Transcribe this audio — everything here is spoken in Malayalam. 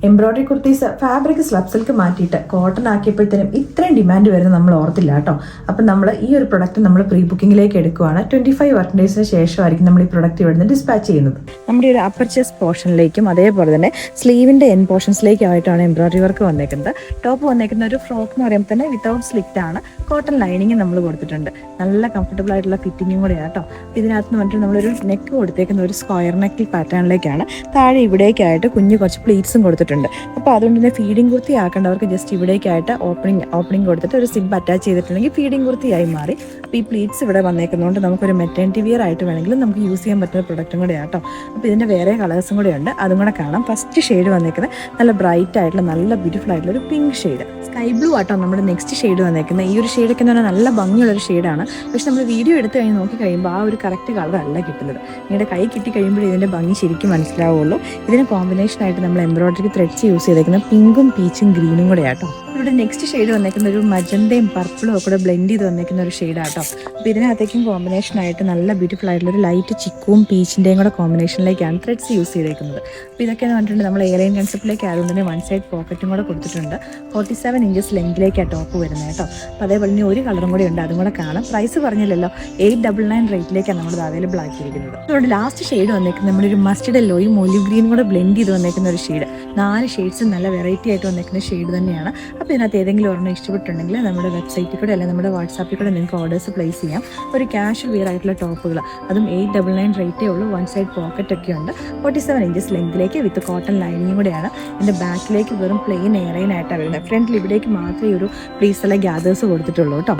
Embroidery kurtis fabric slub silk മാറ്റിയിട്ട് കോട്ടൺ ആക്കിയപ്പോഴത്തേനും ഇത്രയും ഡിമാൻഡ് വരുന്നത് നമ്മൾ ഓർത്തില്ല കേട്ടോ. അപ്പം നമ്മൾ ഈ ഒരു പ്രൊഡക്റ്റ് നമ്മൾ പ്രീ ബുക്കിംഗിലേക്ക് എടുക്കുകയാണ്. 25 വർക്കിംഗ് ഡേയ്സിന് ശേഷമായിരിക്കും നമ്മൾ ഈ പ്രൊഡക്റ്റ് ഇവിടുന്ന് ഡിസ്പാച്ച് ചെയ്യുന്നത്. നമ്മുടെ ഒരു അപ്പർ ചെസ്റ്റ് പോർഷനിലേക്കും അതേപോലെ തന്നെ സ്ലീവിൻ്റെ എൻ പോർഷൻസിലേക്കുമായിട്ടാണ് എംബ്രോയിഡറി വർക്ക് വന്നേക്കുന്നത്. ടോപ്പ് വന്നേക്കുന്ന ഒരു ഫ്രോക്ക് എന്ന് പറയുമ്പോൾ തന്നെ വിത്തൗട്ട് സ്ലിറ്റ് ആണ്. കോട്ടൺ ലൈനിങ് നമ്മൾ കൊടുത്തിട്ടുണ്ട്. നല്ല കംഫർട്ടബിൾ ആയിട്ടുള്ള ഫിറ്റിങ്ങും കൂടെയാണ് കേട്ടോ. ഇതിനകത്ത് നിന്ന് പറഞ്ഞിട്ട് നമ്മളൊരു നെക്ക് കൊടുത്തേക്കുന്ന ഒരു സ്ക്വയർ നെക്ക് പാറ്റേണിലേക്കാണ്. താഴെ ഇവിടേക്കായിട്ട് കുറച്ച് പ്ലീറ്റ്സും കൊടുത്തിട്ടുണ്ട്. അപ്പോൾ അതുകൊണ്ട് തന്നെ ഫീഡിംഗ് കുർത്തി ആക്കേണ്ടവർക്ക് ജസ്റ്റ് ഇവിടേക്കായിട്ട് ഓപ്പണിംഗ് കൊടുത്തിട്ട് ഒരു സിബ് അറ്റാച്ച് ചെയ്തിട്ടുണ്ടെങ്കിൽ ഫീഡിംഗ് കുർത്തിയായി മാറി. അപ്പോൾ ഈ പ്ലീറ്റ്സ് ഇവിടെ വന്നേക്കുന്നതുകൊണ്ട് നമുക്കൊരു മെറ്റേണിറ്റി വിയർ ആയിട്ട് വേണമെങ്കിലും നമുക്ക് യൂസ് ചെയ്യാൻ പറ്റുന്ന പ്രൊഡക്റ്റും കൂടെ ആട്ടോ. അപ്പോൾ ഇതിൻ്റെ വേറെ കളേഴ്സും കൂടെ ഉണ്ട്, അതും കൂടെ കാണാം. ഫസ്റ്റ് ഷെയ്ഡ് വന്നേക്കുന്നത് നല്ല ബ്രൈറ്റ് ആയിട്ടുള്ള നല്ല ബ്യൂട്ടിഫുൾ ആയിട്ടുള്ള ഒരു പിങ്ക് ഷെയ്ഡ്, സ്കൈ ബ്ലൂ ആട്ടോ നമ്മുടെ നെക്സ്റ്റ് ഷെയ്ഡ് വന്നേക്കുന്നത്. ഈ ഒരു ഷെയ്ഡൊക്കെ എന്ന് പറഞ്ഞാൽ നല്ല ഭംഗിയുള്ളൊരു ഷെയ്ഡാണ്. പക്ഷെ നമ്മൾ വീഡിയോ എടുത്ത് കഴിഞ്ഞ് നോക്കി കഴിയുമ്പോൾ ആ ഒരു കറക്റ്റ് കളർ അല്ല കിട്ടുന്നത്. നിങ്ങളുടെ കൈ കിട്ടി കഴിയുമ്പോൾ ഇതിൻ്റെ ഭംഗി ശരിക്കും മനസ്സിലാവുള്ളൂ. ഇതിന് കോമ്പിനേഷനായിട്ട് നമ്മൾ എംബ്രോയിഡറി ത്രെഡ്സ് യൂസ് ചെയ്തേക്കുന്ന പിങ്കും പീച്ചും ഗ്രീനും കൂടെ ആട്ടോ. ഇവിടെ നെക്സ്റ്റ് ഷെയ്ഡ് വന്നേക്കുന്ന ഒരു മജന്തയും പർപ്പിളും ഒക്കെ കൂടെ ബ്ലെൻഡ് ചെയ്ത് വന്നേക്കുന്ന ഒരു ഷെയ്ഡാട്ടോ. അപ്പോൾ ഇതിനകത്തേക്കും കോമ്പിനേഷനായിട്ട് നല്ല ബ്യൂട്ടിഫുൾ ആയിട്ടുള്ള ഒരു ലൈറ്റ് ചിക്കും പീച്ചിൻ്റെയും കൂടെ കോമ്പിനേഷനിലേക്കാണ് ത്രെഡ്സ് യൂസ് ചെയ്തേക്കുന്നത്. അപ്പോൾ ഇതൊക്കെയെന്ന് പറഞ്ഞിട്ടുണ്ട് നമ്മൾ എയർലൈൻ കൺസെപ്റ്റിലേക്ക് ആയതുകൊണ്ട് തന്നെ 1 സൈഡ് പോക്കറ്റും കൂടെ കൊടുത്തിട്ടുണ്ട്. 47 ഇഞ്ചസ് ലെങ്തിലേക്കാണ് ടോപ്പ് വരുന്നത് കേട്ടോ. അപ്പോൾ അതേപോലെ തന്നെ ഒരു കളറും കൂടെ ഉണ്ട്, അതും കൂടെ കാണാം. പ്രൈസ് പറഞ്ഞില്ലല്ലോ, 899 റേറ്റിലേക്കാണ് നമ്മൾ അവൈലബിൾ ആക്കിയിരിക്കുന്നത്. അതുകൊണ്ട് ലാസ്റ്റ് ഷെയ്ഡ് വന്നേക്കുന്നത് നമ്മളൊരു മസ്റ്റർഡ് യെല്ലോയും ഒലിവ് ഗ്രീനും കൂടെ ബ്ലെൻഡ് ചെയ്ത് വന്നേക്കുന്ന ഒരു ഷെയ്ഡ്. 4 ഷെയ്ഡ്സ് നല്ല വെറൈറ്റി ആയിട്ട് വന്നേക്കുന്ന ഷെയ്ഡ് തന്നെയാണ്. അപ്പോൾ ഇതിനകത്ത് ഏതെങ്കിലും ഒരെണ്ണം ഇഷ്ടപ്പെട്ടുണ്ടെങ്കിൽ നമ്മുടെ വെബ്സൈറ്റിൽ കൂടെ അല്ലെങ്കിൽ നമ്മുടെ വാട്സാപ്പിൽ കൂടെ നിങ്ങൾക്ക് ഓർഡേഴ്സ് പ്ലേസ് ചെയ്യാം. ഒരു ക്യാഷ് വിയർ ആയിട്ടുള്ള ടോപ്പുകൾ, അതും 899 റേറ്റേ ഉള്ളൂ. 1 സൈഡ് പോക്കറ്റ് ഒക്കെ ഉണ്ട്. 47 ഇഞ്ചസ് ലെങ്തിലേക്ക് വിത്ത് കോട്ടൺ ലൈനിങ് കൂടെയാണ്. ഇതിൻ്റെ ബാക്കിലേക്ക് വെറും പ്ലെയിൻ എയർലൈൻ ആയിട്ടാണ് വരുന്നത്. ഫ്രണ്ടിൽ ഇവിടേക്ക് മാത്രമേ ഒരു പ്ലീസ് അല്ല ഗ്യാദേഴ്സ് കൊടുത്തിട്ടുള്ളൂ കേട്ടോ.